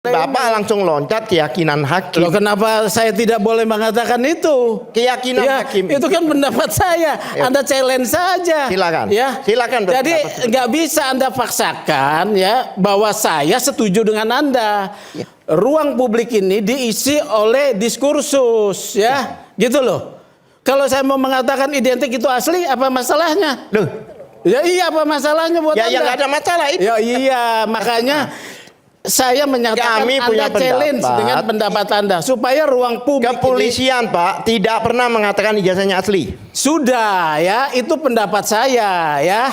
Bapak langsung loncat keyakinan hakim. Loh, kenapa saya tidak boleh mengatakan itu? Keyakinan Ya, hakim itu kan pendapat saya. Ya. Anda challenge saja. Silakan. Ya. Silakan. Jadi nggak bisa Anda paksakan ya bahwa saya setuju dengan Anda. Ya. Ruang publik ini diisi oleh diskursus ya. Gitu loh. Kalau saya mau mengatakan identik itu asli, apa masalahnya? Loh. Ya iya, apa masalahnya buat Ya, Anda? ya nggak ada masalah itu. Ya iya, makanya saya menyatakan Kami punya Anda challenge pendapat. dengan pendapat Anda supaya ruang publik Kepolisian Pak tidak pernah mengatakan ijazahnya asli. sudah ya, itu pendapat saya ya.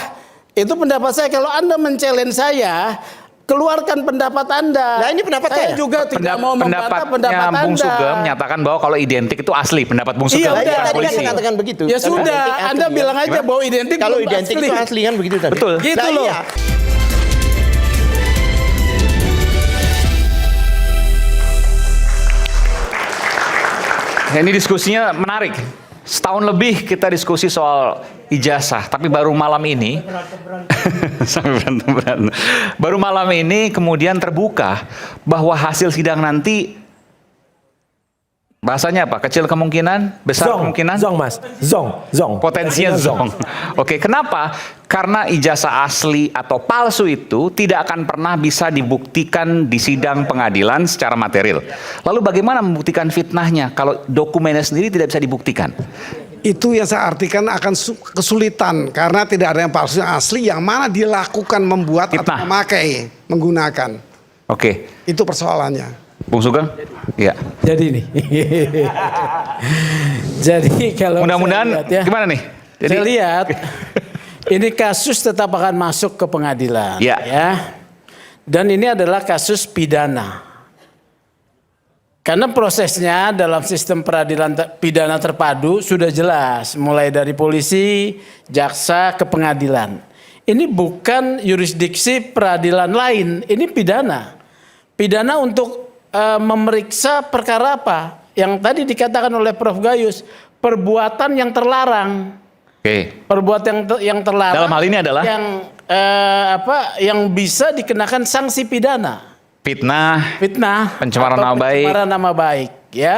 Itu pendapat saya. Kalau Anda men-challenge saya, keluarkan pendapat Anda. Nah, ini pendapat saya. juga tidak mau membantah pendapat Bung Anda. Sugeng menyatakan bahwa kalau identik itu asli, pendapat Bung Iya, Sugeng. udah, bukan Tadi kan polisi. mengatakan begitu. Ya Kalau sudah, identik asli, Anda ya. bilang aja bahwa identik Kalau belum identik itu asli kan begitu tadi. Betul. Gitu Nah, loh. iya. Nah, ini diskusinya menarik. Setahun lebih kita diskusi soal ijazah, tapi baru malam ini, sampai berantem. Baru malam ini kemudian terbuka bahwa hasil sidang nanti bahasanya apa? Kecil kemungkinan, besar kemungkinan. Zong mas, zong. Potensinya zong. Oke, kenapa? Karena ijazah asli atau palsu itu tidak akan pernah bisa dibuktikan di sidang pengadilan secara material. Lalu bagaimana membuktikan fitnahnya kalau dokumennya sendiri tidak bisa dibuktikan? Itu yang saya artikan akan kesulitan karena tidak ada yang palsu yang asli yang mana dilakukan membuat Fitnah. atau memakai menggunakan. Oke, Itu persoalannya. Bung Sugeng? Iya. Jadi nih. Jadi kalau Mudah-mudahan saya lihat ya, gimana nih? saya lihat ini kasus tetap akan masuk ke pengadilan Ya. ya. Dan ini adalah kasus pidana. Karena prosesnya dalam sistem peradilan pidana terpadu sudah jelas, mulai dari polisi, jaksa ke pengadilan. Ini bukan yurisdiksi peradilan lain, ini pidana. Pidana untuk memeriksa perkara apa? Yang tadi dikatakan oleh Prof. Gayus, perbuatan yang terlarang. Oke. Perbuatan yang terlarang. Dalam hal ini adalah? Yang bisa dikenakan sanksi pidana. Fitnah, pencemaran atau nama baik. pencemaran nama baik, ya.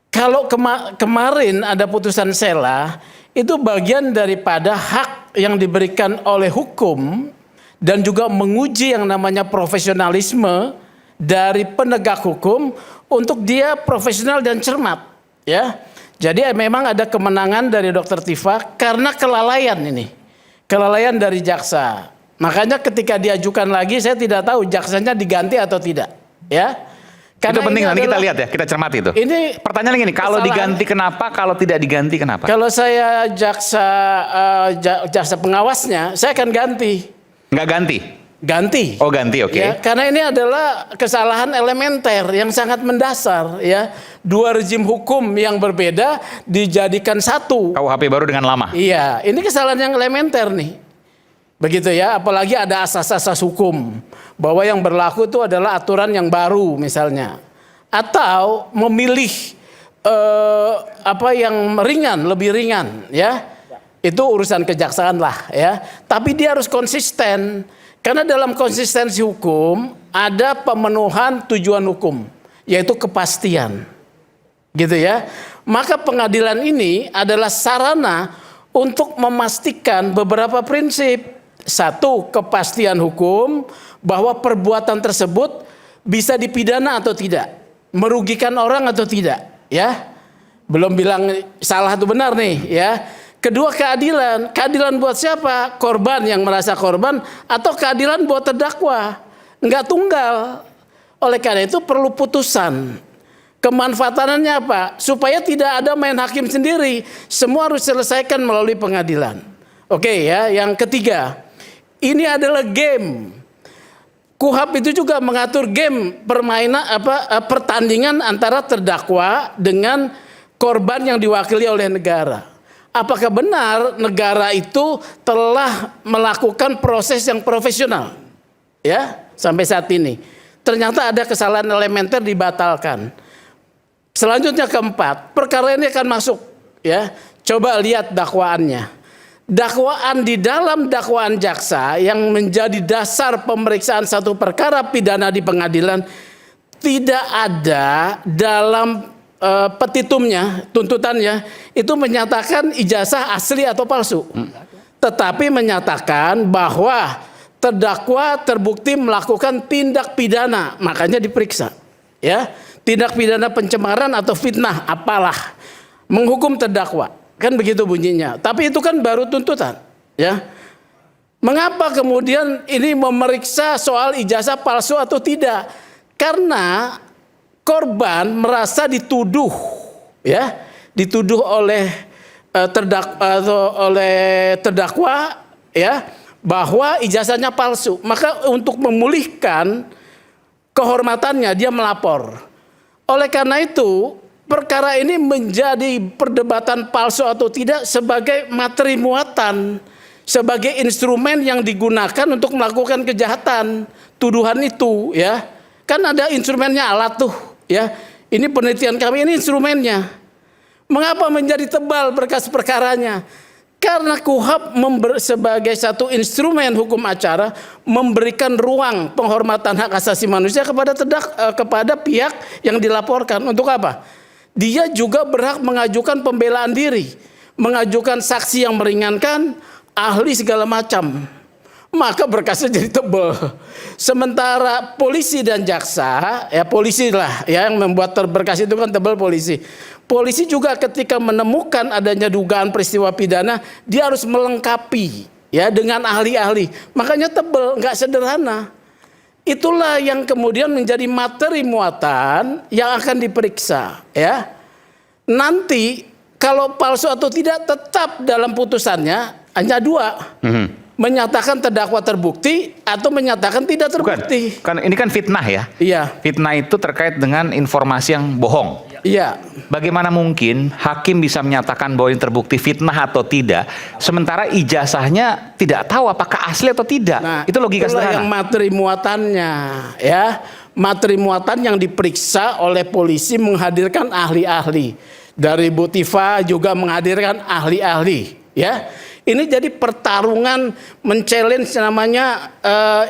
Kalau kemarin ada putusan sela, itu bagian daripada hak yang diberikan oleh hukum dan juga menguji yang namanya profesionalisme dari penegak hukum untuk dia profesional dan cermat, ya. Jadi memang ada kemenangan dari Dr. Tifa karena kelalaian ini. Kelalaian dari jaksa. Makanya ketika diajukan lagi saya tidak tahu jaksanya diganti atau tidak, ya. Karena itu penting, nanti kita lihat ya, kita cermati itu. Ini pertanyaan gini, kalau diganti kenapa, kalau tidak diganti kenapa? Kalau saya jaksa pengawasnya, saya akan ganti. Nggak ganti? Ganti. Oh ganti, oke. Ya, karena ini adalah kesalahan elementer yang sangat mendasar, ya. Dua rezim hukum yang berbeda dijadikan satu. KUHP baru dengan lama. Iya, ini kesalahan yang elementer nih. Begitu ya, apalagi ada asas-asas hukum bahwa yang berlaku itu adalah aturan yang baru misalnya, atau memilih apa yang ringan, lebih ringan, ya. Itu urusan kejaksaan lah, ya. Tapi dia harus konsisten. Karena dalam konsistensi hukum ada pemenuhan tujuan hukum, yaitu kepastian. Gitu ya. Maka pengadilan ini adalah sarana untuk memastikan beberapa prinsip. Satu, kepastian hukum bahwa perbuatan tersebut bisa dipidana atau tidak, merugikan orang atau tidak, ya. Belum bilang salah atau benar nih, ya. Kedua, keadilan. Keadilan buat siapa? Korban yang merasa korban atau keadilan buat terdakwa? Enggak tunggal. Oleh karena itu perlu putusan. Kemanfaatannya apa? Supaya tidak ada main hakim sendiri. Semua harus selesaikan melalui pengadilan. Oke ya, yang ketiga. Ini adalah game. KUHP itu juga mengatur game permainan pertandingan antara terdakwa dengan korban yang diwakili oleh negara. Apakah benar negara itu telah melakukan proses yang profesional? Ya, sampai saat ini. Ternyata ada kesalahan elementer dibatalkan. Selanjutnya keempat, perkara ini akan masuk, ya. Coba lihat dakwaannya. dakwaan di dalam dakwaan jaksa yang menjadi dasar pemeriksaan satu perkara pidana di pengadilan tidak ada dalam petitumnya, tuntutannya itu menyatakan ijazah asli atau palsu. Tetapi menyatakan bahwa terdakwa terbukti melakukan tindak pidana, makanya diperiksa. Ya, tindak pidana pencemaran atau fitnah apalah, menghukum terdakwa. Kan begitu bunyinya. Tapi itu kan baru tuntutan, ya. Mengapa kemudian ini memeriksa soal ijazah palsu atau tidak? Karena korban merasa dituduh, ya, dituduh oleh terdakwa, ya, bahwa ijazahnya palsu. Maka untuk memulihkan kehormatannya dia melapor. Oleh karena itu perkara ini menjadi perdebatan palsu atau tidak sebagai materi muatan, sebagai instrumen yang digunakan untuk melakukan kejahatan, tuduhan itu, ya. Kan ada instrumennya, alat tuh, ya. Ini penelitian kami, ini instrumennya. Mengapa menjadi tebal berkas perkaranya? Karena KUHP sebagai satu instrumen hukum acara memberikan ruang penghormatan hak asasi manusia kepada pihak yang dilaporkan. Untuk apa? Dia juga berhak mengajukan pembelaan diri, mengajukan saksi yang meringankan, ahli segala macam. Maka berkasnya jadi tebal. Sementara polisi dan jaksa, ya polisi lah ya yang membuat berkas itu kan tebal polisi. Polisi juga ketika menemukan adanya dugaan peristiwa pidana, dia harus melengkapi ya dengan ahli-ahli. Makanya tebal, nggak sederhana. Itulah yang kemudian menjadi materi muatan yang akan diperiksa, ya. Nanti kalau palsu atau tidak tetap dalam putusannya hanya dua. Menyatakan terdakwa terbukti atau menyatakan tidak terbukti. Kan ini kan fitnah ya. Iya. Fitnah itu terkait dengan informasi yang bohong. Iya. Bagaimana mungkin hakim bisa menyatakan bahwa ini terbukti fitnah atau tidak, sementara ijazahnya tidak tahu apakah asli atau tidak? Nah, itu logika itulah sederhana. yang materi muatannya, ya. Materi muatan yang diperiksa oleh polisi menghadirkan ahli-ahli. Dari Bu Tifa juga menghadirkan ahli-ahli, ya. Ini jadi pertarungan men-challenge namanya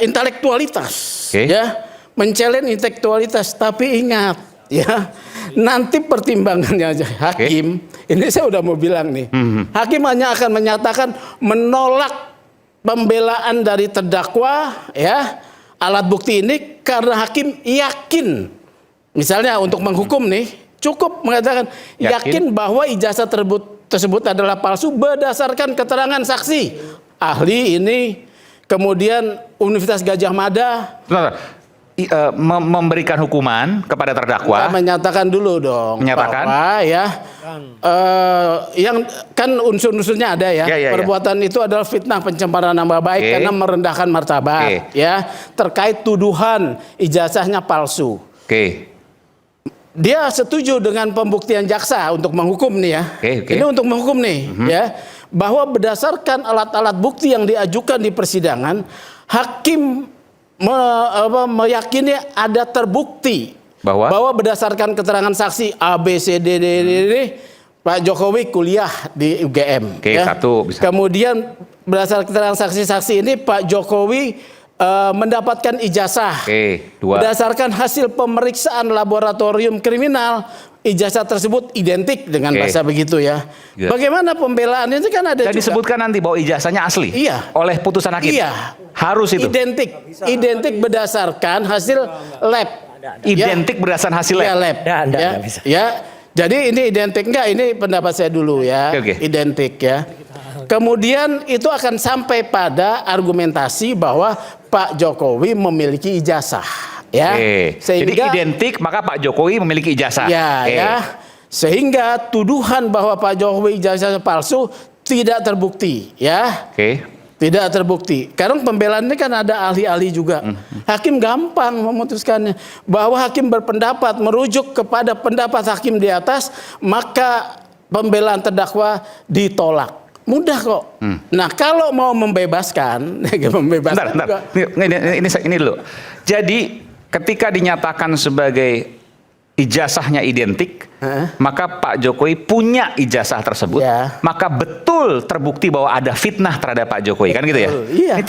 intelektualitas, ya. Men-challenge intelektualitas, tapi ingat, ya. Nanti pertimbangannya hakim, ini saya udah mau bilang nih, hakim hanya akan menyatakan menolak pembelaan dari terdakwa, ya, alat bukti ini karena hakim yakin, misalnya untuk menghukum nih, cukup mengatakan yakin bahwa ijazah tersebut adalah palsu berdasarkan keterangan saksi, ahli ini, kemudian Universitas Gajah Mada. Memberikan hukuman kepada terdakwa. Menyatakan dulu dong. Menyatakan. Bahwa ya, yang kan unsur-unsurnya ada ya. Perbuatan itu adalah fitnah, pencemaran nama baik karena merendahkan martabat. Ya, terkait tuduhan ijazahnya palsu. Dia setuju dengan pembuktian jaksa untuk menghukum nih ya. Ini untuk menghukum nih, ya. Bahwa berdasarkan alat-alat bukti yang diajukan di persidangan, hakim meyakini ada terbukti bahwa berdasarkan keterangan saksi A, B, C, D, Pak Jokowi kuliah di UGM. Ya. Kemudian berdasarkan keterangan saksi-saksi ini Pak Jokowi mendapatkan ijazah. Berdasarkan hasil pemeriksaan laboratorium kriminal, ijazah tersebut identik dengan bahasa begitu ya. Bagaimana pembelaannya itu kan ada dan juga disebutkan nanti bahwa ijazahnya asli. Iya. Oleh putusan hakim. Iya. Harus itu. Identik berdasarkan hasil lab. Identik berdasarkan hasil lab. Iya, lab. Ya. Jadi ini identik enggak? Ini pendapat saya dulu ya. Identik ya. Kemudian itu akan sampai pada argumentasi bahwa Pak Jokowi memiliki ijazah. Ya, jadi sehingga identik maka Pak Jokowi memiliki ijazah. Ya, sehingga tuduhan bahwa Pak Jokowi ijazah palsu tidak terbukti, ya. Tidak terbukti. Karena pembelaan ini kan ada ahli-ahli juga. Hakim gampang memutuskannya. Bahwa hakim berpendapat merujuk kepada pendapat hakim di atas, maka pembelaan terdakwa ditolak. Mudah kok. Nah, kalau mau membebaskan, Bentar. Ini dulu. Jadi ketika dinyatakan sebagai ijazahnya identik, maka Pak Jokowi punya ijazah tersebut, Ya. maka betul terbukti bahwa ada fitnah terhadap Pak Jokowi, kan gitu ya? Iya. Ini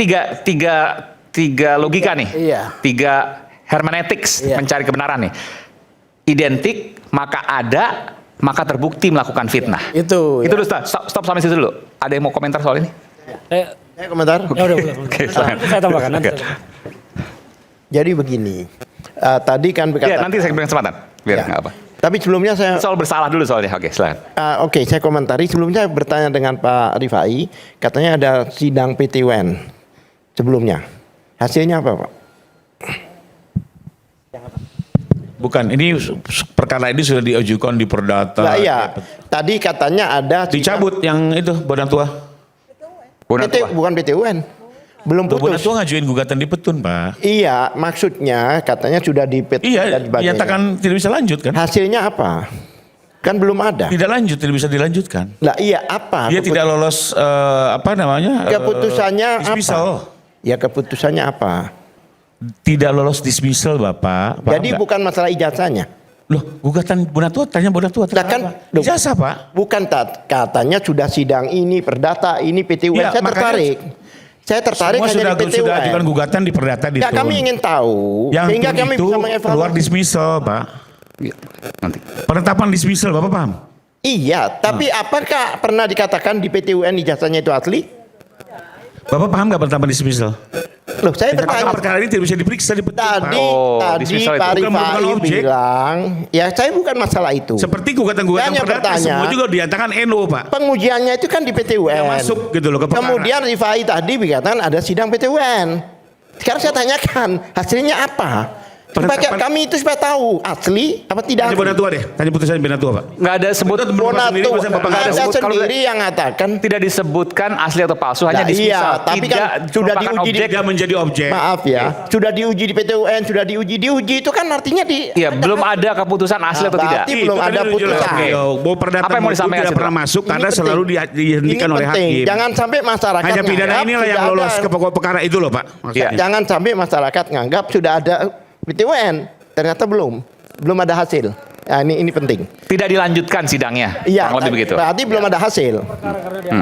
tiga logika nih, Iya. 3 hermeneutics Iya. mencari kebenaran nih. Identik, maka ada, maka terbukti melakukan fitnah. Itu. Itu dulu, stop sampai situ dulu. Ada yang mau komentar soal ini? Saya komentar. Ya udah, boleh. Oke, silakan. Saya tambahkan nanti. Oke. Jadi begini, tadi kan Ya, berkata. nanti saya beri kesempatan. Biar Ya. nggak apa. Tapi sebelumnya saya Soal bersalah dulu soalnya. Oke, silakan. Oke, saya komentari. Sebelumnya bertanya dengan Pak Rifai, katanya ada sidang PT UN sebelumnya. Hasilnya apa, Pak? Bukan, ini perkara ini sudah diajukan di Perdata. Nah, iya, tadi katanya ada sidang Dicabut yang itu Bonan Tua. Bonan PT, Tua. bukan PT UN, belum Tuh, Bonan putus. Tua ngajuin gugatan di Petun, Pak. Iya, maksudnya katanya sudah di PT Iya, dan sebagainya. dinyatakan tidak bisa lanjut kan? Hasilnya apa? Kan belum ada. Tidak lanjut, tidak bisa dilanjutkan. Lah iya apa? Dia tidak lolos apa namanya? Keputusannya dismissal. apa? Ya keputusannya apa? Tidak lolos dismissal, Bapak. Paham Jadi nggak? bukan masalah ijazahnya. Loh, gugatan Bonan Tua, tanya Bonan Tua. Lah kan, loh, Ijazah, Pak. bukan katanya sudah sidang ini Perdata ini PT UN. Iya, Saya makanya tertarik. Saya tertarik Semua hanya sudah, di PT sudah ajukan UN. gugatan di Perdata di Ya Tun. kami ingin tahu Yang sehingga Tun kami itu bisa keluar mengevaluasi. dismissal, Pak. Iya, nanti. Penetapan dismissal, Bapak paham? Iya, tapi apakah pernah dikatakan di PT UN ijazahnya itu asli? Bapak paham nggak penetapan dismissal? Loh, saya Maka bertanya. perkara ini tidak bisa diperiksa di Petun, Tadi, Pak. Oh, tadi dismissal Pak itu. Bukan Rifai merupakan objek. bilang, ya saya bukan masalah itu. Seperti gugatan-gugatan Saya hanya perdata bertanya. semua juga dinyatakan NO, Pak. Pengujiannya itu kan di PT UN. Yang masuk gitu loh ke perkara. Kemudian Rifai tadi berkatakan ada sidang PT UN. Sekarang saya tanyakan hasilnya apa? Supaya kami itu supaya tahu asli apa tidak Tanya asli. Bonan Tua deh, tanya putusan Bonan Tua, Pak. Nggak ada sebut Itu teman-teman Bonato sendiri, masa Bapak nggak ada ada sebut? Kalau sendiri yang mengatakan tidak disebutkan asli atau palsu, hanya Lah, dismissal. iya, tapi kan Tidak sudah merupakan diuji di- objek. Tidak menjadi objek. maaf ya, sudah diuji di PT UN, sudah diuji itu kan artinya di Iya, belum ada keputusan asli atau tidak. berarti belum Itu ada tadi putusan. jelas. Oke. Bahwa perdata Apa yang mau itu disampaikan, tidak Sidra? pernah masuk Ini karena penting. selalu dihentikan Ini oleh penting. hakim. Jangan sampai masyarakat Hanya pidana nganggap inilah yang sudah lolos ada. ke pokok perkara itu loh, Pak. Maksudnya. Iya. Jangan sampai masyarakat nganggap sudah ada PT UN, ternyata belum ada hasil. Nah, ini penting. Tidak dilanjutkan sidangnya. Iya, Kurang lebih begitu. berarti belum ada hasil.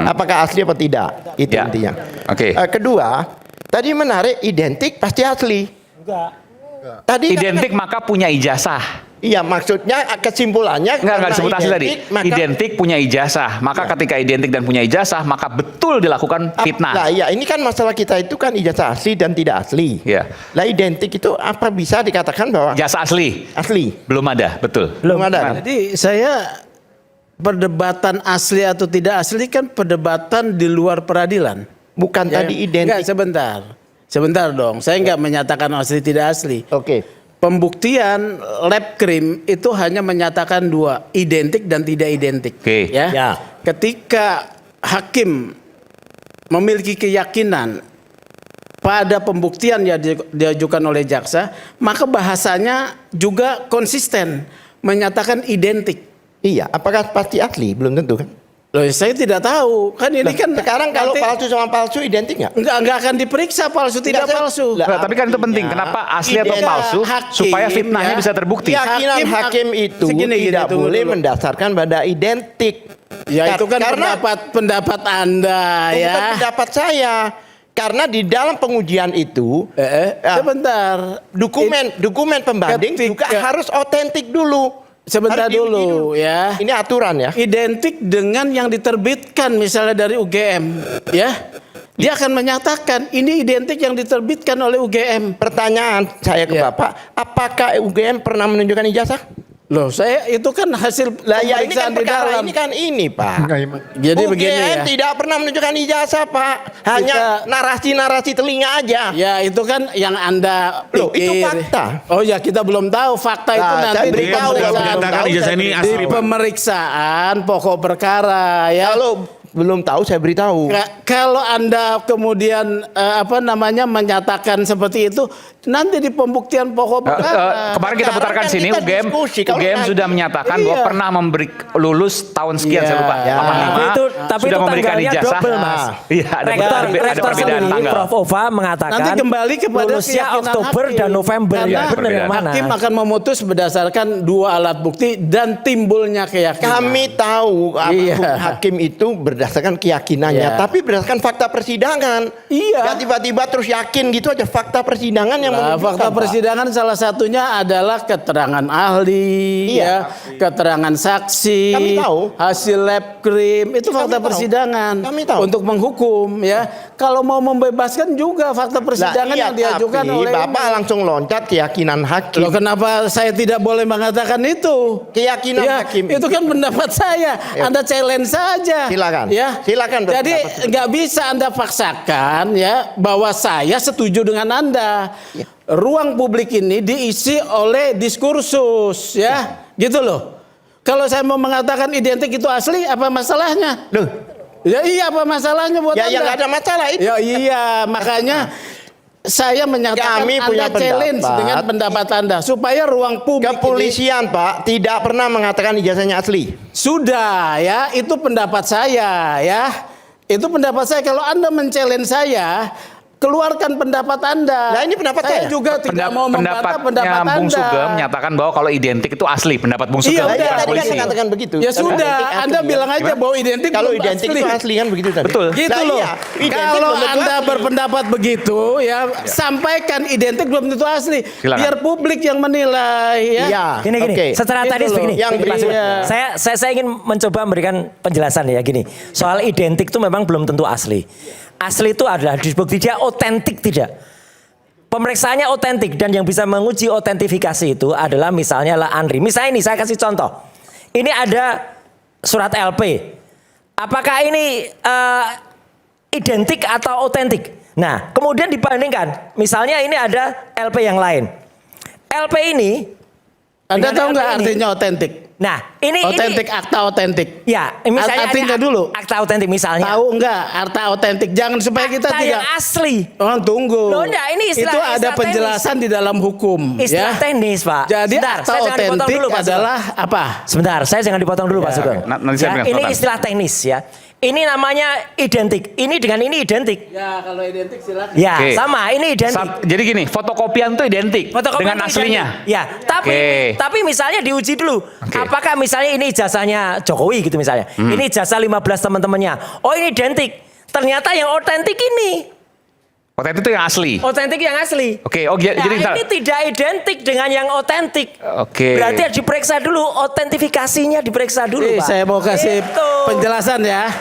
Apakah asli apa tidak? Itu Ya. intinya. Oke. Kedua, tadi menarik identik pasti asli. Tadi Identik maka punya ijazah. Iya, maksudnya kesimpulannya Enggak karena disebut asli tadi. identik, maka- Identik punya ijazah. Maka ketika identik dan punya ijazah, maka betul dilakukan Nah, fitnah. iya, ini kan masalah kita itu kan ijazah asli dan tidak asli. Iya. Lah identik itu apa bisa dikatakan bahwa Ijazah asli asli? belum ada, betul. Belum ada. Jadi saya perdebatan asli atau tidak asli kan perdebatan di luar peradilan. Bukan Ya, tadi enggak, identik. sebentar dong. Saya enggak menyatakan asli tidak asli. Oke. Pembuktian lab krim itu hanya menyatakan dua, identik dan tidak identik. Oke. Ya. Ya. Ketika hakim memiliki keyakinan pada pembuktian yang diajukan oleh jaksa, maka bahasanya juga konsisten menyatakan identik. Iya, apakah pasti asli? Belum tentu kan? Loh, saya tidak tahu. Kan ini Lah, kan sekarang kalau nanti palsu sama palsu identik nggak? enggak akan diperiksa palsu tidak Enggak, palsu. lah, Nah, tapi kan itu penting. artinya Kenapa asli atau identik. palsu? Hakim, Supaya fitnahnya ya. bisa terbukti. Keyakinan Hakim- hakim itu Segini, tidak tunggu boleh dulu. mendasarkan pada identik. Ya itu kan Karena pendapat Anda bukan ya. pendapat saya. Karena di dalam pengujian itu Sebentar. dokumen pembanding juga Ketika- harus otentik dulu. Sebentar Harus diuji dulu ya. Ini aturan ya. Identik dengan yang diterbitkan misalnya dari UGM ya. Dia akan menyatakan ini identik yang diterbitkan oleh UGM. Pertanyaan saya ke Ya. Bapak, apakah UGM pernah menunjukkan ijazah? Loh, saya itu kan hasil Lah ya ini kan pemeriksaan di perkara dalam. ini kan ini Pak. Jadi UGM begini ya. tidak pernah menunjukkan ijazah Pak. Hanya Kita- narasi-narasi telinga aja. Ya itu kan yang Anda Loh, itu pikir. fakta. Oh ya kita belum tahu fakta itu Nah, nanti saya di beritahu, Dia kalau menyatakan tahu, ijazah saya ini beritahu. asli, di Pak. pemeriksaan pokok perkara ya. Kalau Belum tahu, saya beritahu. Kalau Anda kemudian menyatakan seperti itu, nanti di pembuktian pokok perkara. Kemarin kita Sekarang putarkan kan sini kita UGM, diskusi. Kalau UGM nanti- sudah menyatakan bahwa Iya. pernah memberi lulus tahun sekian Iya. saya lupa. Ya. 85, Tapi sudah itu memberikan tanggalnya ijazah. double, Mas. Iya, ada Rektor perbedaan sendiri, tanggal. Prof. Ova mengatakan Nanti kembali kepada lulusnya keyakinan Oktober hakim. dan November. Karena Ya, benar yang mana? hakim akan memutus berdasarkan 2 alat bukti dan timbulnya keyakinan. Kami tahu Iya. hakim itu berdasarkan keyakinannya, Iya. tapi berdasarkan fakta persidangan. Iya. Ya, tiba-tiba terus yakin gitu aja fakta persidangan yang Nah, menunjukkan, fakta Pak. persidangan salah satunya adalah keterangan ahli, Iya. ya, keterangan saksi, Kami tahu. hasil lab krim, itu Kami fakta tahu. persidangan Kami tahu. untuk menghukum, ya. Kalau mau membebaskan juga fakta persidangan Lah, iya, yang diajukan tapi oleh Bapak langsung loncat keyakinan hakim. Loh, kenapa saya tidak boleh mengatakan itu? Keyakinan Ya, hakim itu kan pendapat saya. Ya. Anda challenge saja. Silakan. Ya. Silakan Jadi berpendapat seperti nggak bisa Anda paksakan ya bahwa saya setuju dengan Anda. Ya. Ruang publik ini diisi oleh diskursus ya. Gitu loh. Kalau saya mau mengatakan identik itu asli, apa masalahnya? Loh, Ya iya, apa masalahnya buat ya Anda? yang nggak ada masalah itu. Ya iya, makanya saya menyatakan Kami punya Anda challenge pendapat. dengan pendapat Anda supaya ruang publik ini Kepolisian Pak tidak pernah mengatakan ijazahnya asli. sudah ya, itu pendapat saya ya. Itu pendapat saya. Kalau Anda men-challenge saya, keluarkan pendapat Anda. Nah, ini pendapat saya. juga tidak mau membantah pendapat Bung Anda. Sugeng menyatakan bahwa kalau identik itu asli, pendapat Bung Iya, Sugeng udah, bukan tadi kan polisi. mengatakan begitu. Ya Kalau sudah, identik asli, Anda ya. bilang aja bahwa identik Kalau belum identik itu asli kan begitu tadi. Betul. Gitu Nah, loh. iya, identik Kalau belum tentu Anda asli. berpendapat begitu ya, sampaikan identik belum tentu asli. Silakan. Biar publik yang menilai ya. Iya. Gini, Oke. secara Gitu teknis loh. begini. Yang begini, Pak Sugeng. berikutnya. Saya ingin mencoba memberikan penjelasan ya gini. Soal identik itu memang belum tentu asli. Asli itu adalah dibukti dia otentik tidak. Pemeriksaannya otentik dan yang bisa menguji otentifikasi itu adalah misalnya lah Andri. Misalnya ini saya kasih contoh. Ini ada surat LP. Apakah ini identik atau otentik? Nah, kemudian dibandingkan. Misalnya ini ada LP yang lain. LP ini Anda dengan tahu nggak LP ini- artinya otentik? Nah, ini Otentik, akta otentik. Ya, misalnya Artinya ini dulu. akta otentik misalnya. Tahu nggak akta otentik? Jangan supaya kita Akta tidak. yang asli. Oh, tunggu. Loh, enggak, ini istilah- itu ada istilah penjelasan di dalam hukum. Istilah ya. teknis, Pak. Jadi Sebentar, akta saya jangan dipotong otentik dulu, Pak Sugeng. adalah apa? Sebentar, saya jangan dipotong dulu Pak Sugeng. nanti saya bilang Ini sebentar. istilah teknis ya. Ini namanya identik. Ini dengan ini identik. Ya, kalau identik silakan. Ya, Oke. sama. Ini identik. Jadi gini, fotokopian itu identik Fotokopi dengan itu aslinya. identik. Ya, tapi misalnya diuji dulu. Oke. Apakah misalnya ini ijazahnya Jokowi gitu misalnya. Ini ijazah 15 teman-temannya. Oh, ini identik. Ternyata yang otentik ini. Otentik itu yang asli. Otentik yang asli. Oke, Nah, jadi bentar. ini tidak identik dengan yang otentik. Oke. Berarti harus diperiksa dulu, otentifikasinya diperiksa dulu, Pak. Saya mau kasih Gitu. penjelasan ya.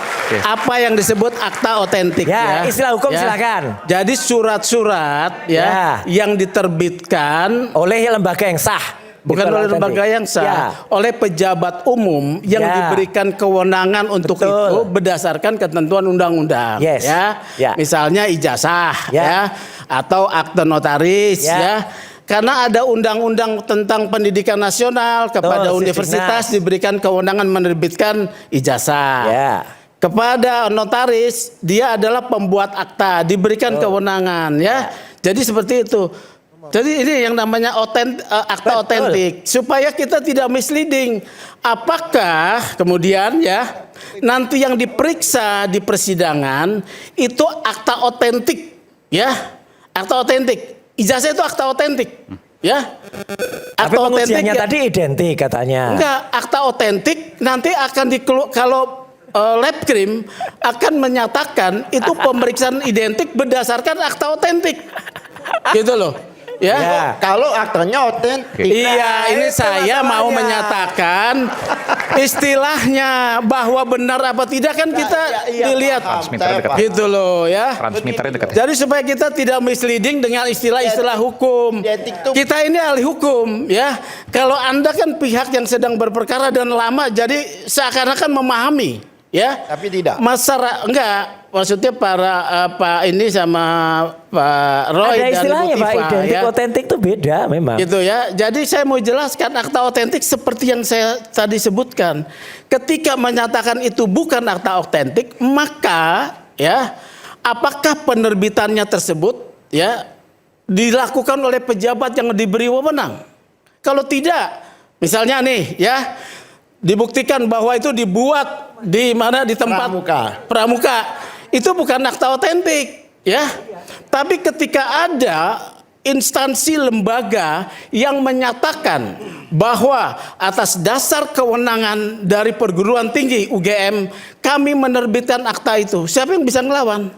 Apa yang disebut akta otentik Ya, ya. istilah hukum Ya. silakan. Jadi surat-surat ya, yang diterbitkan Oleh lembaga yang sah. bukan Gitu, oleh otentik. lembaga yang sah, Ya. oleh pejabat umum yang Ya. diberikan kewenangan untuk Betul. itu berdasarkan ketentuan undang-undang. Yes. Ya. Ya. Misalnya ijazah Ya. ya, atau akte notaris Ya. ya. Karena ada undang-undang tentang pendidikan nasional kepada Betul, universitas Sisdiknas. diberikan kewenangan menerbitkan ijazah. Ya. Kepada notaris dia adalah pembuat akta, diberikan kewenangan ya. Jadi seperti itu. Jadi ini yang namanya akta Betul. otentik supaya kita tidak misleading. Apakah kemudian ya nanti yang diperiksa di persidangan itu akta otentik ya? Akta otentik. Ijazah itu akta otentik ya. Tapi pengujiannya ya- tadi identik katanya. Enggak, akta otentik nanti akan kalau lab krim akan menyatakan itu pemeriksaan identik berdasarkan akta otentik. Gitu loh. Ya. Ya. Kalau aktanya otentik. Iya, ini itu saya mau masalahnya. menyatakan istilahnya bahwa benar apa tidak kan kita dilihat paham. Transmitter Saya dekat. paham. gitu loh ya. Transmitternya dekat. Jadi supaya kita tidak misleading dengan istilah-istilah hukum. Identik tuh- Kita ini ahli hukum ya. Kalau Anda kan pihak yang sedang berperkara dan lama jadi seakan-akan memahami. Ya. Tapi tidak. Masyarakat enggak, maksudnya para Pak ini sama Pak Roy Ada dan istilahnya Ibu Pak, Tifa, identik ya. otentik itu beda memang. Gitu ya. Jadi saya mau jelaskan akta otentik seperti yang saya tadi sebutkan. Ketika menyatakan itu bukan akta otentik, maka ya apakah penerbitannya tersebut ya dilakukan oleh pejabat yang diberi wewenang? Kalau tidak, misalnya nih ya dibuktikan bahwa itu dibuat di mana di tempat pramuka, itu bukan akta otentik ya. Tapi ketika ada instansi lembaga yang menyatakan bahwa atas dasar kewenangan dari perguruan tinggi UGM kami menerbitkan akta itu, siapa yang bisa ngelawan?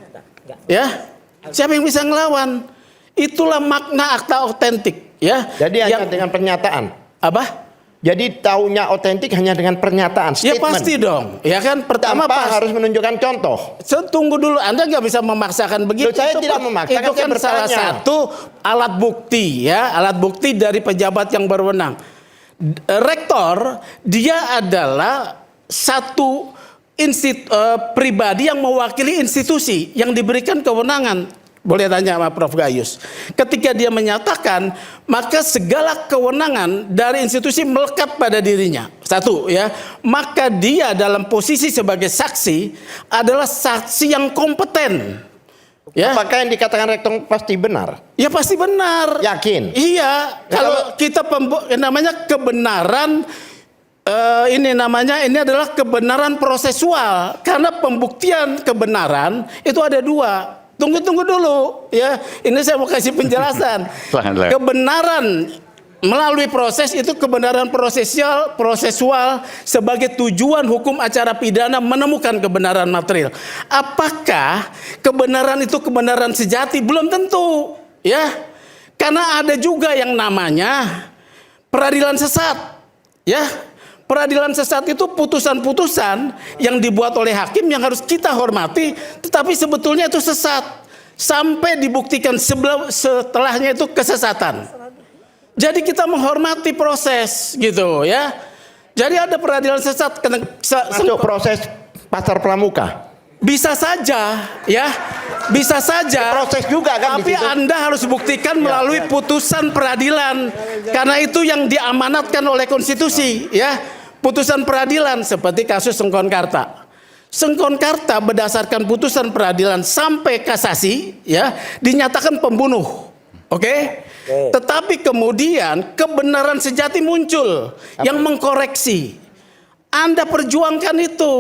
Ya, siapa yang bisa ngelawan? Itulah makna akta otentik ya. Jadi hanya dengan pernyataan. Apa? Jadi taunya otentik hanya dengan pernyataan, Ya statement. pasti dong. Ya kan pertama Tanpa harus menunjukkan contoh. tunggu dulu, Anda nggak bisa memaksakan begitu. Loh, saya tidak memaksakan, Itu kan saya salah bertanya. satu alat bukti ya, alat bukti dari pejabat yang berwenang. Rektor dia adalah satu pribadi yang mewakili institusi yang diberikan kewenangan. Boleh tanya sama Prof. Gayus. Ketika dia menyatakan, maka segala kewenangan dari institusi melekat pada dirinya. Satu ya, maka dia dalam posisi sebagai saksi adalah saksi yang kompeten. Ya, Apakah yang dikatakan rektor pasti benar? ya pasti benar. Yakin? Iya, kalau kita namanya kebenaran ini adalah kebenaran prosesual karena pembuktian kebenaran itu ada dua. Tunggu dulu ya. Ini saya mau kasih penjelasan. Kebenaran melalui proses itu kebenaran prosesual sebagai tujuan hukum acara pidana menemukan kebenaran material. Apakah kebenaran itu kebenaran sejati? Belum tentu ya. Karena ada juga yang namanya peradilan sesat. Ya. Peradilan sesat itu putusan-putusan yang dibuat oleh hakim yang harus kita hormati, tetapi sebetulnya itu sesat sampai dibuktikan setelahnya itu kesesatan. Jadi kita menghormati proses gitu ya. Jadi ada peradilan sesat Masuk proses pasar pramuka. bisa saja ya, bisa saja. Proses juga kan di Tapi situ. Anda harus buktikan melalui putusan peradilan. Karena itu yang diamanatkan oleh konstitusi ya. Putusan peradilan seperti kasus Sengkonkarta. Sengkonkarta berdasarkan putusan peradilan sampai kasasi ya dinyatakan pembunuh. Oke? Tetapi kemudian kebenaran sejati muncul yang mengkoreksi. Anda perjuangkan itu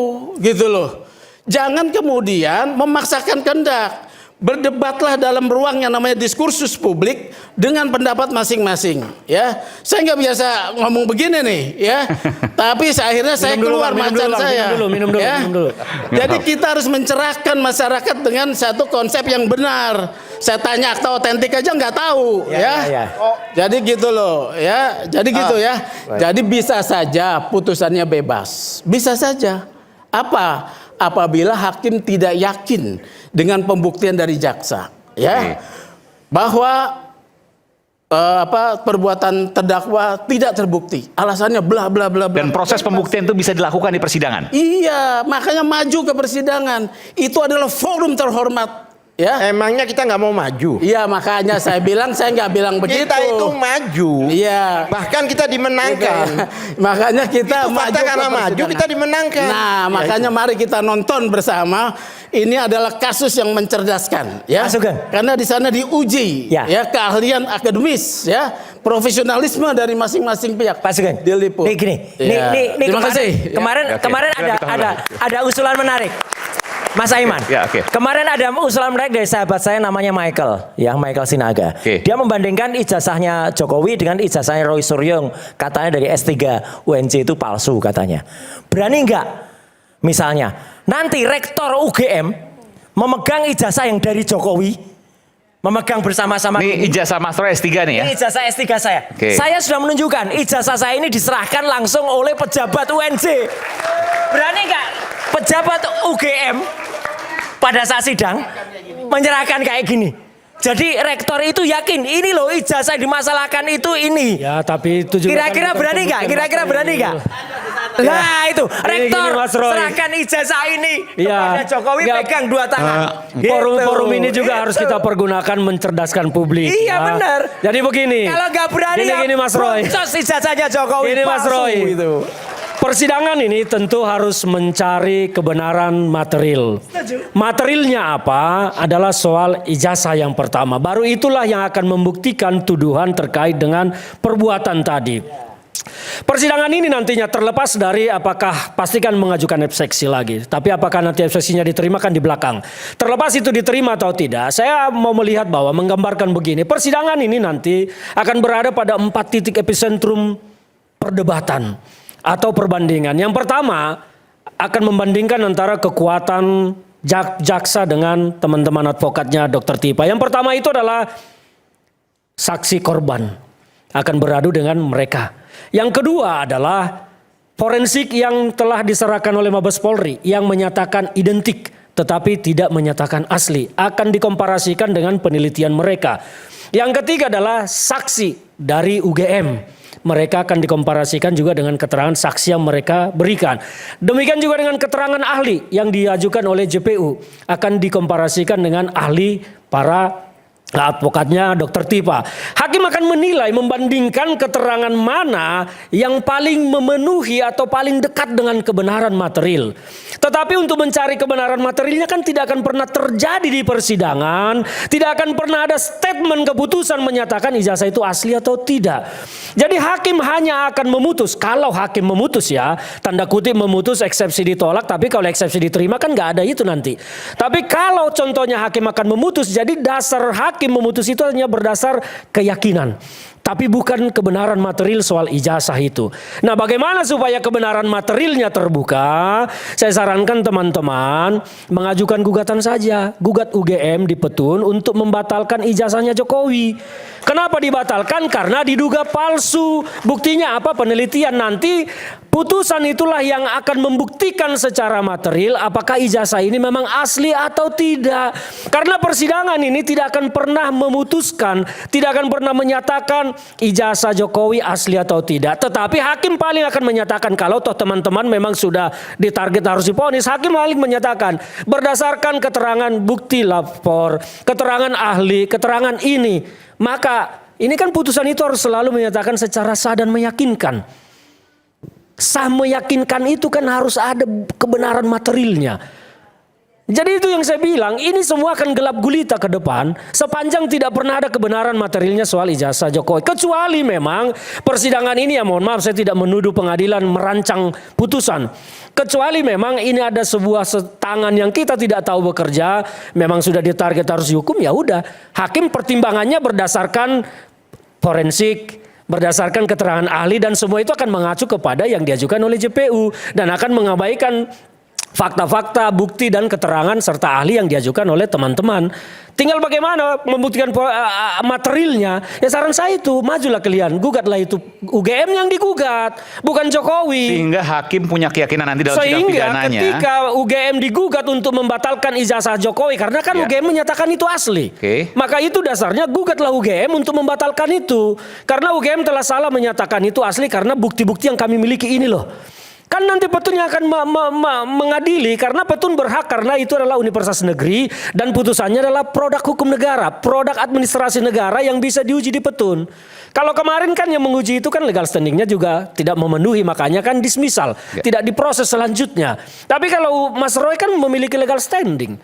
gitu loh. Jangan kemudian memaksakan kehendak. Berdebatlah dalam ruang yang namanya diskursus publik dengan pendapat masing-masing ya. Saya nggak biasa ngomong begini nih ya. Tapi akhirnya saya keluar macan saya. Minum dulu. Jadi kita harus mencerahkan masyarakat dengan satu konsep yang benar. Saya tanya akta otentik aja nggak tahu ya. Jadi gitu loh ya. Jadi gitu ya. Jadi bisa saja putusannya bebas. Bisa saja. Apa? Apabila hakim tidak yakin dengan pembuktian dari jaksa, ya, bahwa perbuatan terdakwa tidak terbukti, alasannya bla bla bla. Dan proses pembuktian itu bisa dilakukan di persidangan. Iya, makanya maju ke persidangan. Itu adalah forum terhormat. Ya, Emangnya kita nggak mau maju? iya makanya saya bilang saya nggak bilang begitu. Kita itu maju. Iya. Bahkan kita dimenangkan. Makanya kita Itu fakta maju ke karena maju persidangan. kita dimenangkan. Nah, makanya mari kita nonton bersama. Ini adalah kasus yang mencerdaskan, ya. Mas Sugeng. Karena di sana diuji, Ya. keahlian akademis, ya, profesionalisme dari masing-masing pihak. Pak Sugeng. Diliput. Nih gini. Ya. Nih Terima kemarin, kasih. Kemarin, Ya. Oke. kemarin ada usulan menarik. Mas Aiman, Ya, oke. kemarin ada usulan menarik dari sahabat saya namanya Michael, ya Michael Sinaga. Oke. Dia membandingkan ijazahnya Jokowi dengan ijazahnya Roy Suryo, katanya dari S3 UNJ itu palsu katanya. Berani nggak? Misalnya, nanti rektor UGM memegang ijazah yang dari Jokowi, memegang bersama-sama. Ini ijazah master S3 nih ya. Ini ijazah S3 saya. Oke. Saya sudah menunjukkan ijazah saya ini diserahkan langsung oleh pejabat UNJ. Berani nggak pejabat UGM pada saat sidang menyerahkan kayak gini? Jadi rektor itu yakin ini loh ijazah dimasalahkan itu ini. Ya, tapi itu juga Kira-kira kan berani nggak? pembuktian Kira-kira berani nggak? material. Nah itu, rektor gini, Mas Roy. serahkan ijazah ini Iya. kepada Jokowi, Nggak, pegang dua tangan. Forum-forum Gitu. ini juga harus kita pergunakan mencerdaskan publik. Iya, ya. benar. Jadi begini. Kalau nggak berani Gini, Mas Roy. boncos ijazahnya Jokowi. Ini Mas palsu Roy. Itu. Persidangan ini tentu harus mencari kebenaran material. Materialnya apa? Adalah soal ijazah yang pertama. Baru itulah yang akan membuktikan tuduhan terkait dengan perbuatan tadi. Persidangan ini nantinya terlepas dari apakah pastikan mengajukan eksepsi lagi. Tapi apakah nanti eksepsinya diterima kan di belakang. Terlepas itu diterima atau tidak, saya mau melihat bahwa menggambarkan begini. Persidangan ini nanti akan berada pada 4 titik epicentrum perdebatan atau perbandingan. Yang pertama akan membandingkan antara kekuatan jaksa dengan teman-teman advokatnya Dr. Tipa. Yang pertama itu adalah saksi korban akan beradu dengan mereka. Yang kedua adalah forensik yang telah diserahkan oleh Mabes Polri yang menyatakan identik tetapi tidak menyatakan asli akan dikomparasikan dengan penelitian mereka. Yang ketiga adalah saksi dari UGM. Mereka akan dikomparasikan juga dengan keterangan saksi yang mereka berikan. Demikian juga dengan keterangan ahli yang diajukan oleh JPU akan dikomparasikan dengan ahli para advokatnya Dr. Tipa. Hakim akan menilai, membandingkan keterangan mana yang paling memenuhi atau paling dekat dengan kebenaran material. Tetapi untuk mencari kebenaran materialnya kan tidak akan pernah terjadi di persidangan. Tidak akan pernah ada statement keputusan menyatakan ijazah itu asli atau tidak. Jadi hakim hanya akan memutus. Kalau hakim memutus ya, tanda kutip memutus, eksepsi ditolak. Tapi kalau eksepsi diterima kan nggak ada itu nanti. Tapi kalau contohnya hakim akan memutus, jadi dasar hakim memutus itu hanya berdasar keyakinan. Tapi bukan kebenaran material soal ijazah itu. Nah, bagaimana supaya kebenaran materialnya terbuka? Saya sarankan teman-teman mengajukan gugatan saja. Gugat UGM di Petun untuk membatalkan ijazahnya Jokowi. Kenapa dibatalkan? Karena diduga palsu. Buktinya apa? Penelitian nanti. Putusan itulah yang akan membuktikan secara material apakah ijazah ini memang asli atau tidak. Karena persidangan ini tidak akan pernah memutuskan, tidak akan pernah menyatakan ijazah Jokowi asli atau tidak. Tetapi hakim paling akan menyatakan kalau toh teman-teman memang sudah ditarget harus divonis, hakim paling menyatakan berdasarkan keterangan bukti lapor, keterangan ahli, keterangan ini, maka ini kan putusan itu harus selalu menyatakan secara sah dan meyakinkan. Sah meyakinkan itu kan harus ada kebenaran materialnya. Jadi itu yang saya bilang, ini semua akan gelap gulita ke depan sepanjang tidak pernah ada kebenaran materialnya soal ijazah Jokowi. Kecuali memang persidangan ini, ya mohon maaf saya tidak menuduh pengadilan merancang putusan. Kecuali memang ini ada sebuah tangan yang kita tidak tahu bekerja, memang sudah ditarget harus dihukum, ya udah. Hakim pertimbangannya berdasarkan forensik, berdasarkan keterangan ahli dan semua itu akan mengacu kepada yang diajukan oleh JPU dan akan mengabaikan fakta-fakta, bukti dan keterangan serta ahli yang diajukan oleh teman-teman. Tinggal bagaimana membuktikan materialnya. Ya saran saya itu majulah kalian, gugatlah itu UGM yang digugat, bukan Jokowi. Sehingga hakim punya keyakinan nanti dalam sidang pidananya. Sehingga ketika UGM digugat untuk membatalkan ijazah Jokowi karena kan UGM menyatakan itu asli. Maka itu dasarnya gugatlah UGM untuk membatalkan itu. Karena UGM telah salah menyatakan itu asli karena bukti-bukti yang kami miliki ini loh. Kan nanti Petun yang akan mengadili karena Petun berhak karena itu adalah universitas negeri dan putusannya adalah produk hukum negara, produk administrasi negara yang bisa diuji di Petun. Kalau kemarin kan yang menguji itu kan legal standingnya juga tidak memenuhi, makanya kan dismisal, tidak diproses selanjutnya. Tapi kalau Mas Roy kan memiliki legal standing,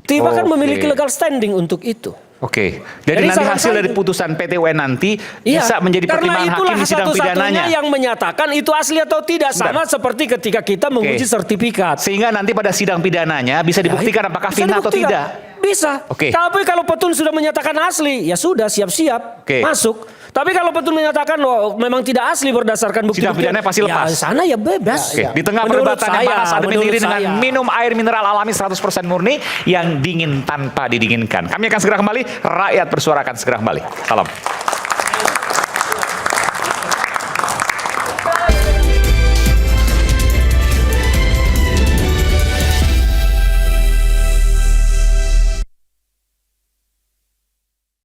Tiba kan memiliki legal standing untuk itu. Oke, jadi nanti hasil dari putusan PT UN nanti bisa menjadi pertimbangan hakim di sidang pidananya. Yang menyatakan itu asli atau tidak sama seperti ketika kita menguji sertifikat. Sehingga nanti pada sidang pidananya bisa dibuktikan apakah final atau tidak. Bisa. Tapi kalau Petun sudah menyatakan asli, ya sudah siap-siap masuk. Tapi kalau Petun menyatakan memang tidak asli berdasarkan bukti, sidang pidananya pasti lepas. Ya sana ya bebas. Di tengah perdebatan yang panas ada diri dengan minum air mineral alami 100% murni yang dingin tanpa didinginkan. Kami akan segera kembali. Rakyat bersuara akan segera kembali. Salam.